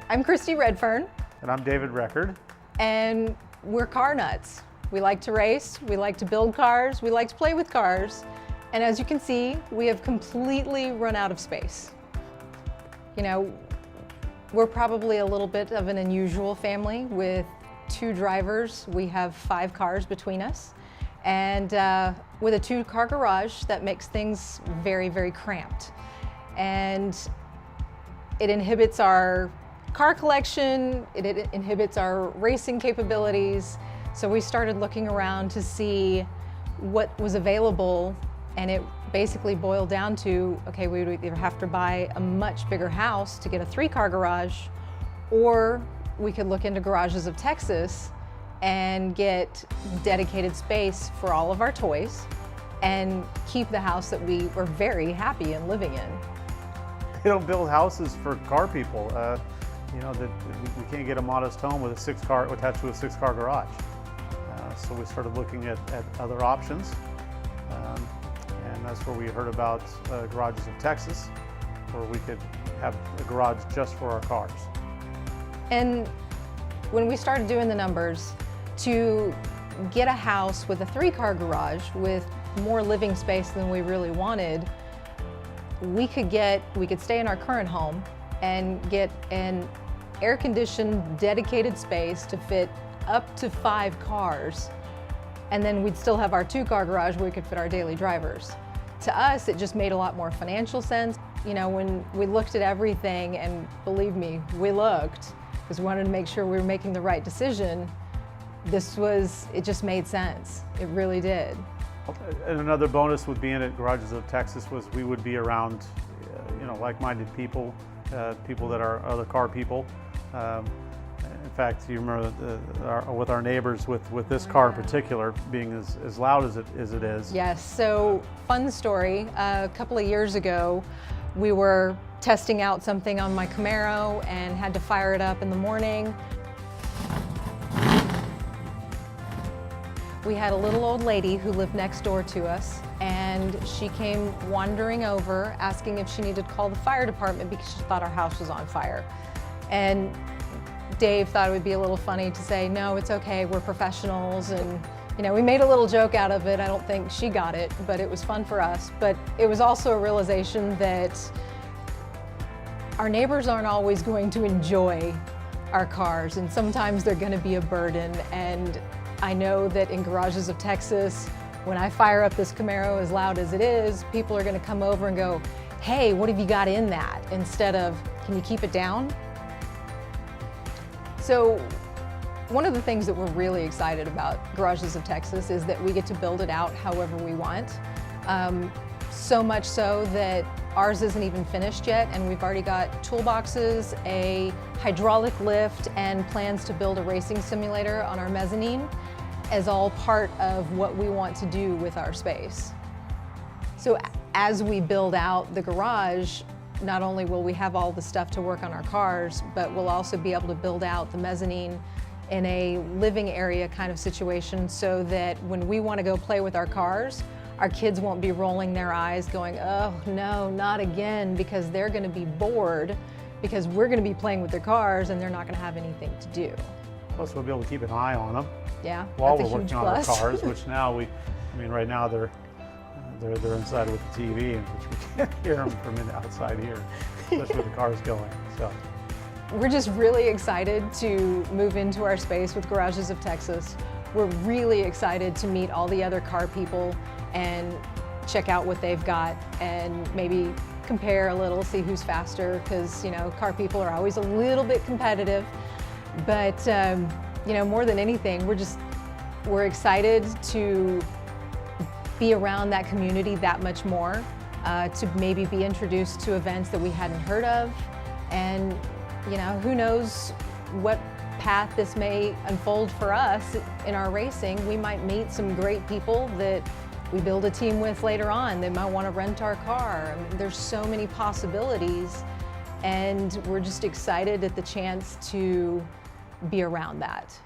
I'm Christy Redfearn. And I'm David Record. And we're car nuts. We like to race, we like to build cars, we like to play with cars. And as you can see, we have completely run out of space. You know, we're probably a little bit of an unusual family with 2 drivers. We have 5 cars between us. And with a 2-car garage, that makes things very, very cramped. And it inhibits our car collection, it inhibits our racing capabilities. So we started looking around to see what was available, and it basically boiled down to, okay, we would either have to buy a much bigger house to get a 3-car garage, or we could look into Garages of Texas and get dedicated space for all of our toys and keep the house that we were very happy in living in. They don't build houses for car people. You know, we can't get a modest home with attached to a 6-car garage. So we started looking at other options. And that's where we heard about Garages of Texas, where we could have a garage just for our cars. And when we started doing the numbers, to get a house with a 3-car garage with more living space than we really wanted, we could stay in our current home and get an air-conditioned, dedicated space to fit up to 5 cars. And then we'd still have our 2-car garage where we could fit our daily drivers. To us, it just made a lot more financial sense. You know, when we looked at everything, and believe me, we looked, because we wanted to make sure we were making the right decision, it just made sense. It really did. And another bonus with being at Garages of Texas was we would be around, you know, like-minded people, people that are other car people. In fact, you remember with our neighbors, with this car in particular being as loud as it is. Yes. So, fun story. A couple of years ago, we were testing out something on my Camaro and had to fire it up in the morning. We had a little old lady who lived next door to us, and she came wandering over asking if she needed to call the fire department because she thought our house was on fire. And Dave thought it would be a little funny to say, no, it's okay, we're professionals. And you know, we made a little joke out of it. I don't think she got it, but it was fun for us. But it was also a realization that our neighbors aren't always going to enjoy our cars, and sometimes they're going to be a burden. And I know that in Garages of Texas, when I fire up this Camaro as loud as it is, people are going to come over and go, hey, what have you got in that? Instead of, can you keep it down? So one of the things that we're really excited about Garages of Texas is that we get to build it out however we want. So much so that ours isn't even finished yet, and we've already got toolboxes, a hydraulic lift, and plans to build a racing simulator on our mezzanine as all part of what we want to do with our space. So as we build out the garage, not only will we have all the stuff to work on our cars, but we'll also be able to build out the mezzanine in a living area kind of situation, so that when we want to go play with our cars, our kids won't be rolling their eyes going, oh no, not again, because they're going to be bored because we're going to be playing with their cars and they're not going to have anything to do. Plus we'll be able to keep an eye on them. Yeah, while that's we're a huge working on our plus. cars, which now right now they're inside with the TV, and which we can't hear them from outside here, especially with the cars going. So we're just really excited to move into our space with Garages of Texas. We're really excited to meet all the other car people and check out what they've got and maybe compare a little, see who's faster, because you know, car people are always a little bit competitive. But you know, more than anything, we're excited to be around that community that much more, to maybe be introduced to events that we hadn't heard of, and you know, who knows what path this may unfold for us in our racing. We might meet some great people that we build a team with later on. They might want to rent our car. I mean, there's so many possibilities, and we're just excited at the chance to be around that.